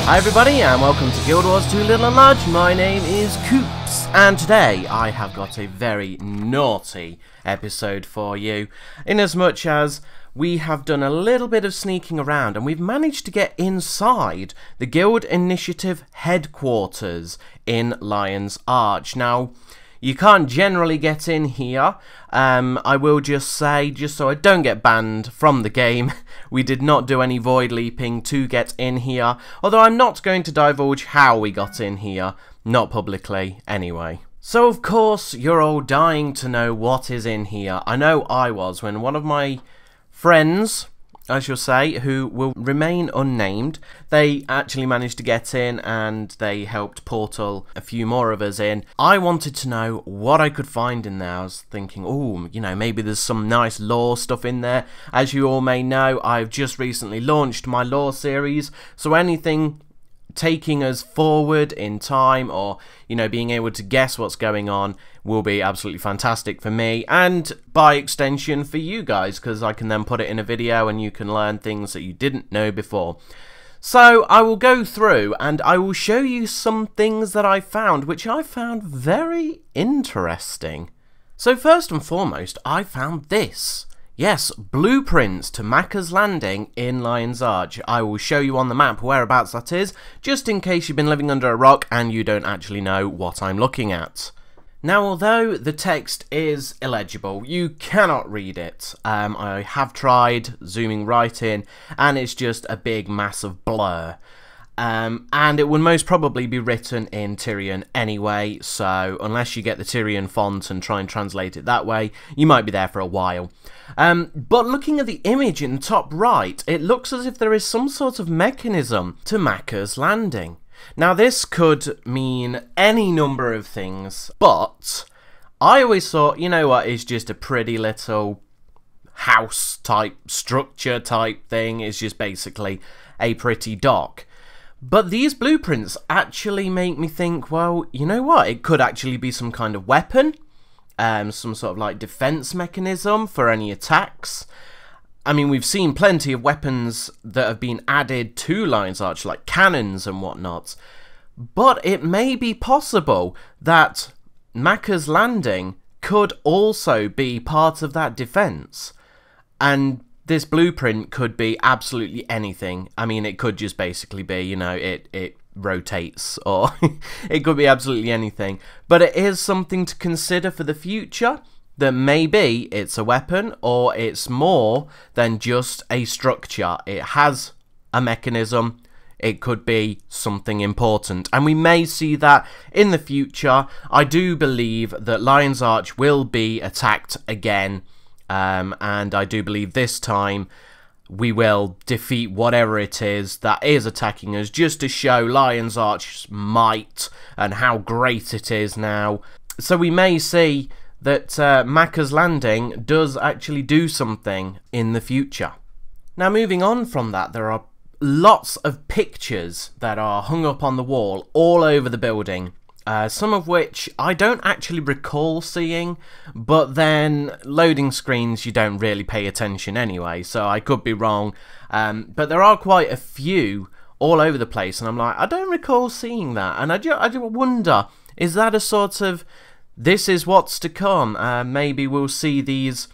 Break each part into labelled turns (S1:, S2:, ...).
S1: Hi everybody and welcome to Guild Wars 2 Little and Large. My name is Coops and today I have got a very naughty episode for you, inasmuch as we have done a little bit of sneaking around and we've managed to get inside the Guild Initiative headquarters in Lion's Arch. Now, you can't generally get in here. I will just say, just so I don't get banned from the game, we did not do any void leaping to get in here, although I'm not going to divulge how we got in here, not publicly anyway. So of course you're all dying to know what is in here. I know I was when one of my friends, I shall say, who will remain unnamed, they actually managed to get in and they helped portal a few more of us in. I wanted to know what I could find in there. I was thinking, oh, you know, maybe there's some nice lore stuff in there. As you all may know, I've just recently launched my lore series, so anything taking us forward in time or, you know, being able to guess what's going on will be absolutely fantastic for me and by extension for you guys, because I can then put it in a video and you can learn things that you didn't know before. So I will go through and I will show you some things that I found, which I found very interesting. So first and foremost, I found this. Yes, blueprints to Maccas Landing in Lion's Arch. I will show you on the map whereabouts that is, just in case you've been living under a rock and you don't actually know what I'm looking at. Now, although the text is illegible, you cannot read it. I have tried zooming right in, and it's just a big massive blur. And it will most probably be written in Tyrian anyway, so unless you get the Tyrian font and try and translate it that way, you might be there for a while. But looking at the image in the top right, it looks as if there is some sort of mechanism to Maccas Landing. Now this could mean any number of things, but I always thought, you know what, it's just a pretty little house type, structure type thing. It's just basically a pretty dock. But these blueprints actually make me think, well, you know what, it could actually be some kind of weapon, some sort of like defense mechanism for any attacks. I mean, we've seen plenty of weapons that have been added to Lion's Arch, like cannons and whatnot. But it may be possible that Maccas Landing could also be part of that defense. And this blueprint could be absolutely anything. I mean, it could just basically be, you know, it rotates, or it could be absolutely anything. But it is something to consider for the future, that maybe it's a weapon, or it's more than just a structure. It has a mechanism. It could be something important, and we may see that in the future. I do believe that Lion's Arch will be attacked again. And I do believe this time we will defeat whatever it is that is attacking us, just to show Lion's Arch's might and how great it is now. So we may see that Maccas Landing does actually do something in the future. Now, moving on from that, there are lots of pictures that are hung up on the wall all over the building. Some of which I don't actually recall seeing, but then loading screens you don't really pay attention anyway, so I could be wrong. But there are quite a few all over the place, and I'm like, I don't recall seeing that, and I do wonder, is that a sort of, this is what's to come? Maybe we'll see these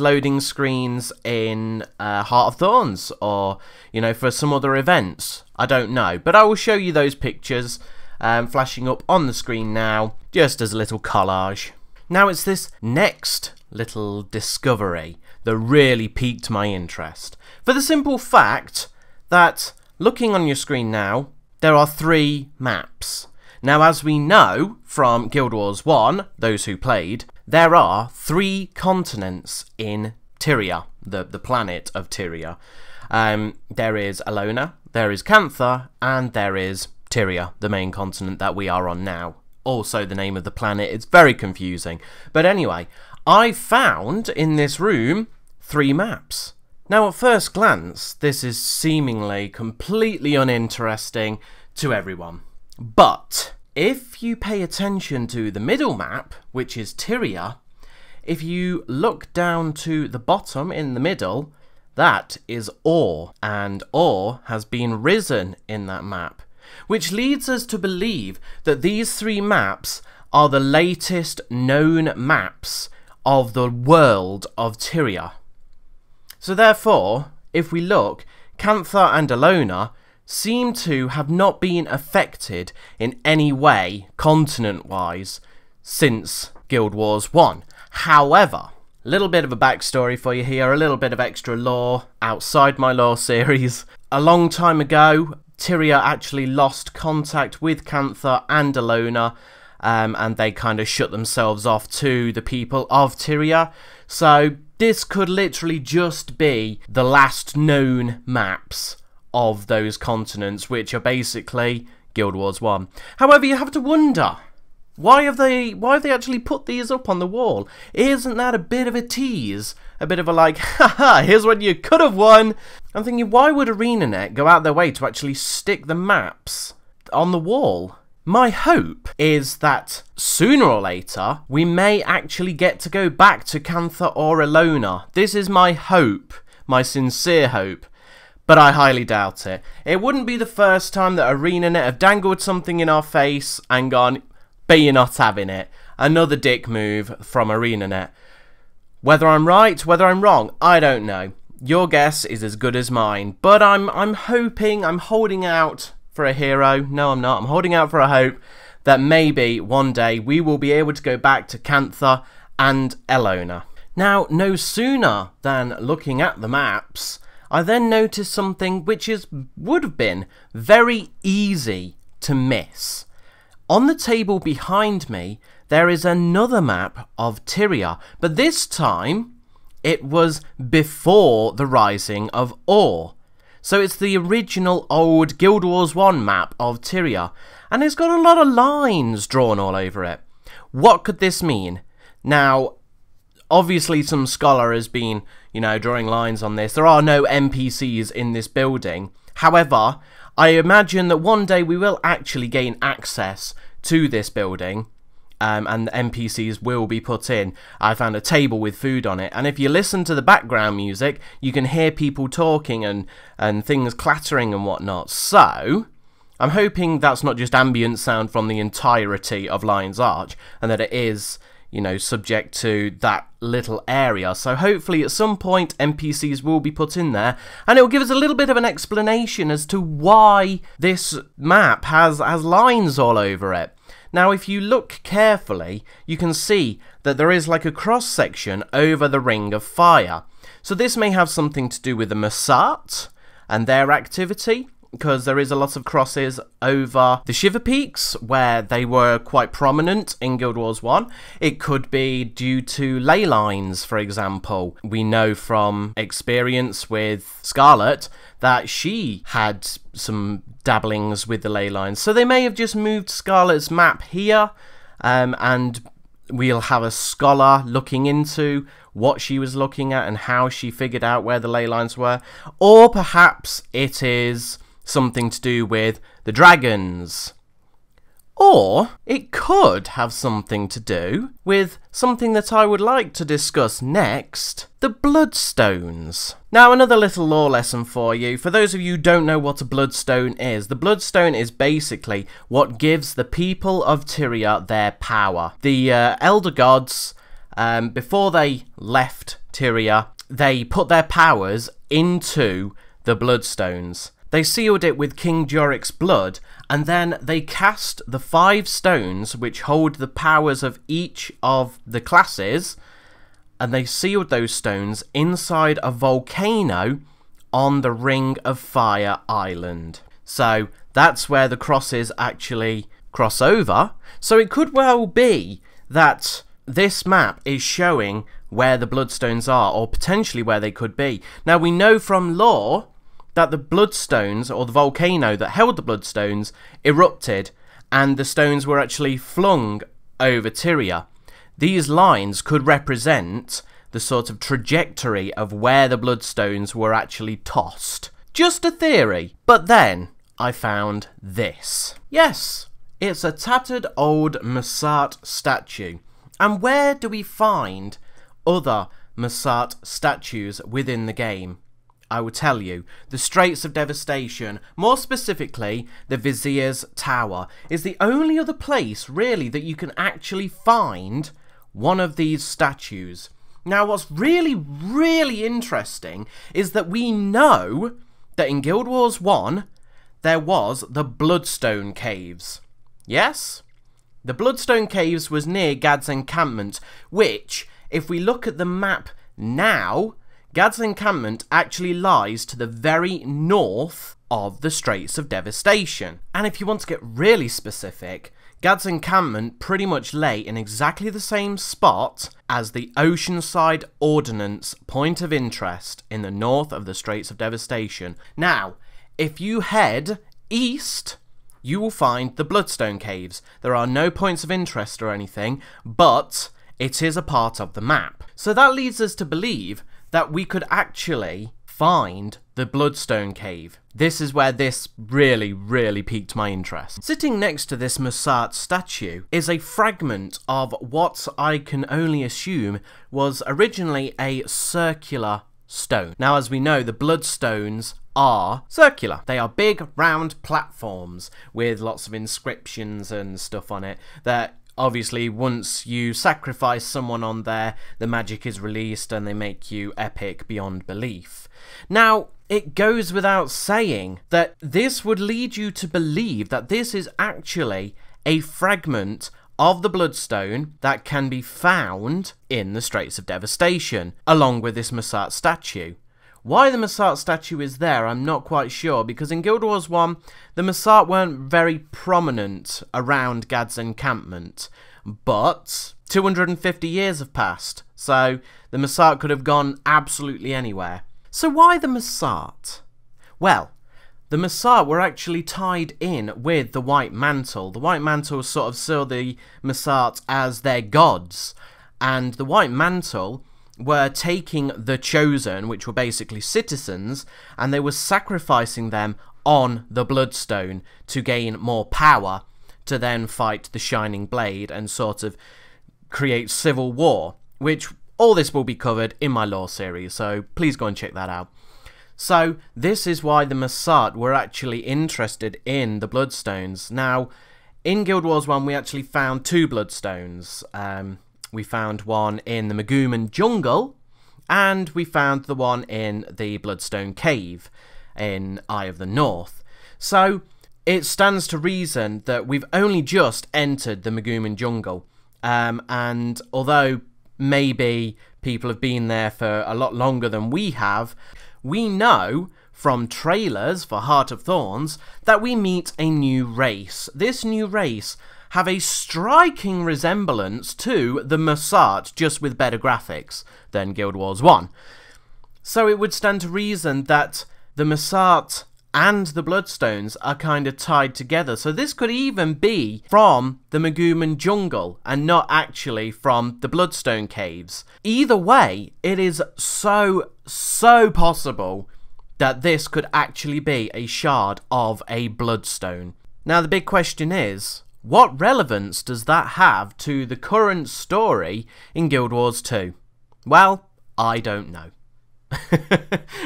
S1: loading screens in Heart of Thorns, or, you know, for some other events. I don't know, but I will show you those pictures. Flashing up on the screen now, just as a little collage. Now it's this next little discovery that really piqued my interest, for the simple fact that, looking on your screen now, there are 3 maps. Now, as we know from Guild Wars 1, those who played, there are 3 continents in Tyria, the planet of Tyria. There is Alona, there is Cantha, and there is Tyria, the main continent that we are on now. Also the name of the planet, it's very confusing. But anyway, I found in this room 3 maps. Now at first glance, this is seemingly completely uninteresting to everyone. But if you pay attention to the middle map, which is Tyria, if you look down to the bottom in the middle, that is ore, and ore has been risen in that map. which leads us to believe that these 3 maps are the latest known maps of the world of Tyria. So therefore, if we look, Cantha and Alona seem to have not been affected in any way, continent-wise, since Guild Wars 1. However, a little bit of a backstory for you here, a little bit of extra lore outside my lore series. A long time ago, Tyria actually lost contact with Cantha and Alona, and they kind of shut themselves off to the people of Tyria. So this could literally just be the last known maps of those continents, which are basically Guild Wars 1. However, you have to wonder, why have they actually put these up on the wall? Isn't that a bit of a tease? A bit of a like, haha, here's what you could have won. I'm thinking, why would ArenaNet go out their way to actually stick the maps on the wall? My hope is that sooner or later, we may actually get to go back to Cantha or Alona. This is my hope, my sincere hope, but I highly doubt it. It wouldn't be the first time that ArenaNet have dangled something in our face and gone, but you're not having it. Another dick move from ArenaNet. Whether I'm right, whether I'm wrong, I don't know. Your guess is as good as mine, but I'm hoping, I'm holding out for a hero. No, I'm not. I'm holding out for a hope that maybe one day we will be able to go back to Cantha and Alona. Now, no sooner than looking at the maps, I then noticed something which would have been very easy to miss. On the table behind me, there is another map of Tyria, but this time it was before the Rising of Ore. So it's the original old Guild Wars 1 map of Tyria, and it's got a lot of lines drawn all over it. What could this mean? Now, obviously some scholar has been, drawing lines on this. There are no NPCs in this building. However, I imagine that one day we will actually gain access to this building, and the NPCs will be put in. I found a table with food on it, and if you listen to the background music, you can hear people talking and things clattering and whatnot. So, I'm hoping that's not just ambient sound from the entirety of Lion's Arch, and that it is, subject to that little area. So hopefully at some point NPCs will be put in there, and it will give us a little bit of an explanation as to why this map has lines all over it. Now, if you look carefully, you can see that there is like a cross section over the Ring of Fire. So this may have something to do with the Massat and their activity, because there is a lot of crosses over the Shiver Peaks, where they were quite prominent in Guild Wars 1. It could be due to ley lines, for example. We know from experience with Scarlet that she had some dabblings with the ley lines. So they may have just moved Scarlet's map here, and we'll have a scholar looking into what she was looking at and how she figured out where the ley lines were. Or perhaps it is something to do with the dragons. Or it could have something to do with something that I would like to discuss next, the Bloodstones. Now, another little lore lesson for you. For those of you who don't know what a Bloodstone is, the Bloodstone is basically what gives the people of Tyria their power. The Elder Gods, before they left Tyria, they put their powers into the Bloodstones. They sealed it with King Jorik's blood, and then they cast the 5 stones which hold the powers of each of the classes, and they sealed those stones inside a volcano on the Ring of Fire Island. So that's where the crosses actually cross over. So it could well be that this map is showing where the Bloodstones are, or potentially where they could be. Now, we know from lore that the Bloodstones, or the volcano that held the Bloodstones, erupted, and the stones were actually flung over Tyria. These lines could represent the sort of trajectory of where the Bloodstones were actually tossed. Just a theory. But then I found this. Yes, it's a tattered old Massat statue. And where do we find other Massat statues within the game? I will tell you, the Straits of Devastation, more specifically the Vizier's Tower, is the only other place really that you can actually find one of these statues. Now what's really interesting is that we know that in Guild Wars 1 there was the Bloodstone Caves. Yes? The Bloodstone Caves was near Gad's encampment, which, if we look at the map now, Gad's encampment actually lies to the very north of the Straits of Devastation. And if you want to get really specific, Gad's encampment pretty much lay in exactly the same spot as the Oceanside Ordnance point of interest in the north of the Straits of Devastation. Now, if you head east, you will find the Bloodstone Caves. There are no points of interest or anything, but it is a part of the map. So that leads us to believe that we could actually find the Bloodstone Cave. This is where this really piqued my interest. Sitting next to this Massart statue is a fragment of what I can only assume was originally a circular stone. Now, as we know, the Bloodstones are circular. They are big, round platforms with lots of inscriptions and stuff on it that obviously once you sacrifice someone on there, the magic is released and they make you epic beyond belief. Now, it goes without saying that this would lead you to believe that this is actually a fragment of the Bloodstone that can be found in the Straits of Devastation, along with this Massart statue. Why the Massart statue is there, I'm not quite sure, because in Guild Wars 1, the Massart weren't very prominent around Gad's encampment, but 250 years have passed, so the Massart could have gone absolutely anywhere. So why the Massart? Well, the Massart were actually tied in with the White Mantle. The White Mantle sort of saw the Massart as their gods, and the White Mantle were taking the Chosen, which were basically citizens, and they were sacrificing them on the Bloodstone to gain more power, to then fight the Shining Blade and sort of create civil war, which all this will be covered in my lore series, so please go and check that out. So this is why the Massart were actually interested in the Bloodstones. Now, in Guild Wars 1 we actually found two Bloodstones. We found one in the Maguman Jungle, and we found the one in the Bloodstone Cave in Eye of the North. So it stands to reason that we've only just entered the Maguman Jungle, and although maybe people have been there for a lot longer than we have, we know from trailers for Heart of Thorns that we meet a new race. This new race have a striking resemblance to the Massart, just with better graphics than Guild Wars 1. So it would stand to reason that the Massart and the Bloodstones are kind of tied together. So this could even be from the Maguman Jungle and not actually from the Bloodstone Caves. Either way, it is so possible that this could actually be a shard of a Bloodstone. Now the big question is, what relevance does that have to the current story in Guild Wars 2? Well, I don't know.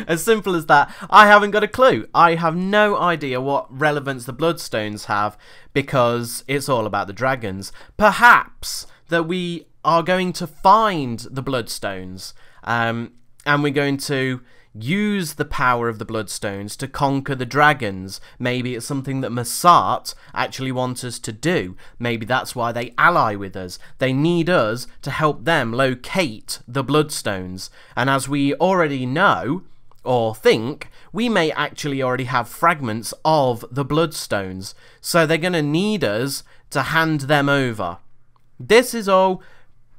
S1: As simple as that. I haven't got a clue. I have no idea what relevance the Bloodstones have, because it's all about the dragons. Perhaps that we are going to find the Bloodstones, and we're going to use the power of the Bloodstones to conquer the dragons. Maybe it's something that Massart actually want us to do. Maybe that's why they ally with us. They need us to help them locate the Bloodstones. And as we already know, or think, we may actually already have fragments of the Bloodstones. So they're going to need us to hand them over. This is all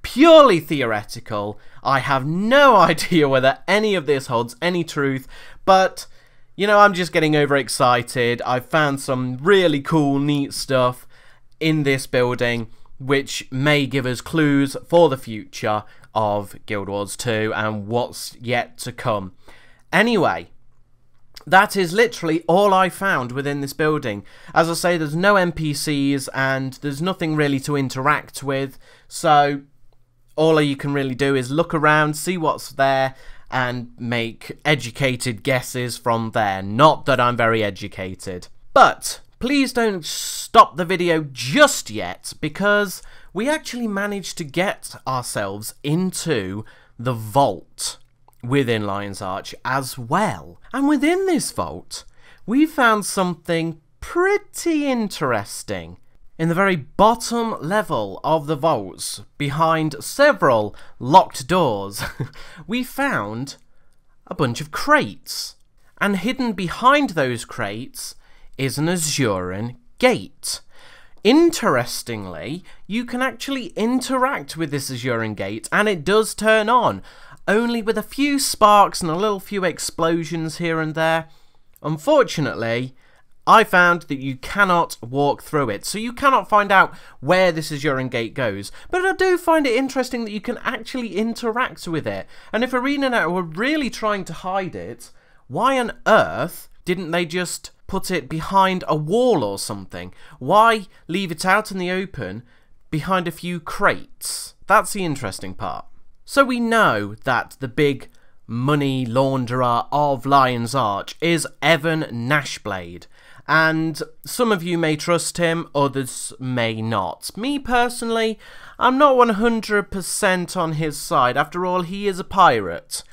S1: purely theoretical. I have no idea whether any of this holds any truth, but, you know, I'm just getting overexcited. I've found some really cool, neat stuff in this building, which may give us clues for the future of Guild Wars 2 and what's yet to come. Anyway, that is literally all I found within this building. As I say, there's no NPCs and there's nothing really to interact with, so all you can really do is look around, see what's there, and make educated guesses from there. Not that I'm very educated. But please don't stop the video just yet, because we actually managed to get ourselves into the vault within Lion's Arch as well. And within this vault, we found something pretty interesting. In the very bottom level of the vaults, behind several locked doors, we found a bunch of crates. And hidden behind those crates is an Azuran gate. Interestingly, you can actually interact with this Azuran gate, and it does turn on, only with a few sparks and a little few explosions here and there. Unfortunately, I found that you cannot walk through it, so you cannot find out where this Azuran gate goes. But I do find it interesting that you can actually interact with it. And if ArenaNet were really trying to hide it, why on earth didn't they just put it behind a wall or something? Why leave it out in the open behind a few crates? That's the interesting part. So we know that the big money launderer of Lion's Arch is Evan Nashblade. And some of you may trust him, others may not. Me personally, I'm not 100% on his side. After all, he is a pirate.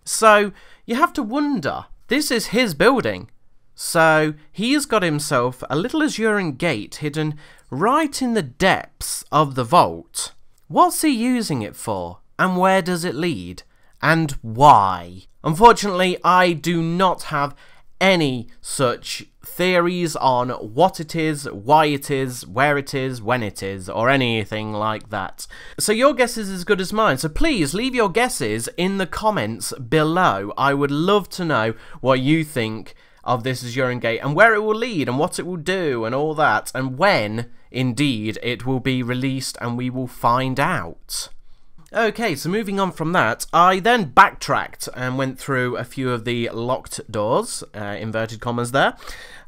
S1: So you have to wonder, this is his building. So he's got himself a little Azuran gate hidden right in the depths of the vault. What's he using it for? And where does it lead? And why? Unfortunately, I do not have any such theories on what it is, why it is, where it is, when it is, or anything like that. So your guess is as good as mine, so please leave your guesses in the comments below. I would love to know what you think of this Azuran gate, and where it will lead, and what it will do, and all that, and when, indeed, it will be released, and we will find out. Okay, so moving on from that, I then backtracked and went through a few of the locked doors, inverted commas there,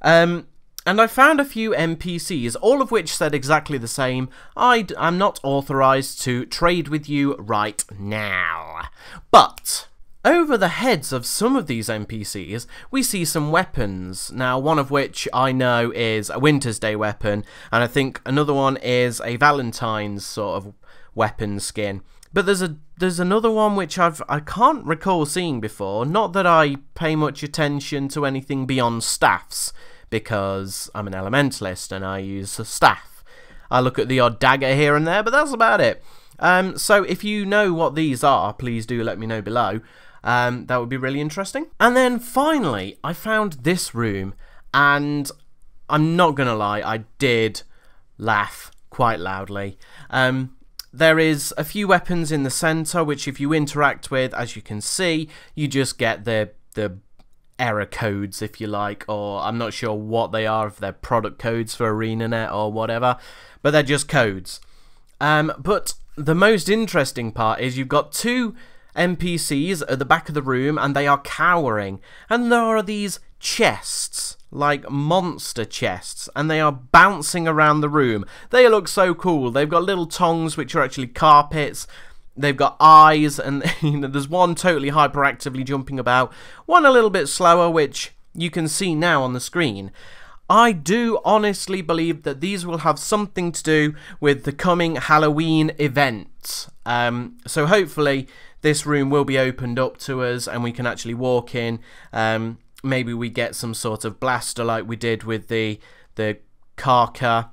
S1: and I found a few NPCs, all of which said exactly the same: I'm not authorized to trade with you right now. But over the heads of some of these NPCs, we see some weapons. Now, one of which I know is a Winter's Day weapon, and I think another one is a Valentine's sort of weapon skin. But there's another one which I can't recall seeing before. Not that I pay much attention to anything beyond staffs, because I'm an elementalist and I use a staff. I look at the odd dagger here and there, but that's about it. So if you know what these are, please do let me know below. That would be really interesting. And then finally, I found this room, and I'm not gonna lie, I did laugh quite loudly. There is a few weapons in the center, which if you interact with, as you can see, you just get the error codes, if you like, or I'm not sure what they are, if they're product codes for ArenaNet or whatever, but they're just codes. But the most interesting part is you've got two NPCs at the back of the room, and they are cowering, and there are these chests, like monster chests, and they are bouncing around the room. They look so cool. They've got little tongs which are actually carpets. They've got eyes, and there's one totally hyperactively jumping about, one a little bit slower, which you can see now on the screen. I do honestly believe that these will have something to do with the coming Halloween event. So hopefully this room will be opened up to us and we can actually walk in. Maybe we get some sort of blaster like we did with the Karka,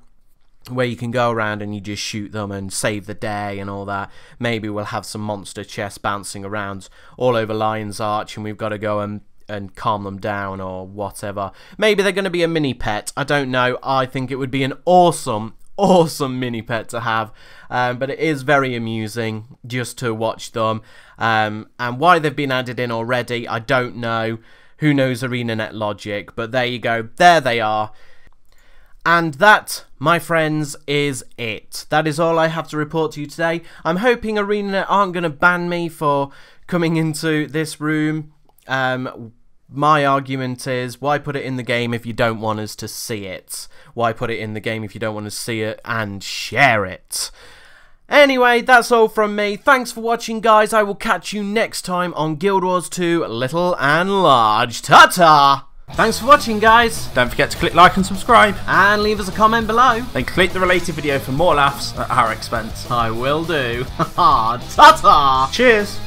S1: where you can go around and you just shoot them and save the day and all that. Maybe we'll have some monster chests bouncing around all over Lion's Arch, and we've got to go and calm them down or whatever. Maybe they're going to be a mini pet. I don't know. I think it would be an awesome mini pet to have, but it is very amusing just to watch them, and why they've been added in already, I don't know. Who knows ArenaNet logic, but there you go, there they are. And that, my friends, is it. That is all I have to report to you today. I'm hoping ArenaNet aren't going to ban me for coming into this room. My argument is, why put it in the game if you don't want us to see it? Why put it in the game if you don't want to see it and share it? Anyway, that's all from me. Thanks for watching, guys. I will catch you next time on Guild Wars 2 Little and Large. Ta-ta! Thanks for watching, guys.
S2: Don't forget to click like and subscribe.
S1: And leave us a comment below.
S2: Then click the related video for more laughs at our expense.
S1: I will do. Ta-ta!
S2: Cheers!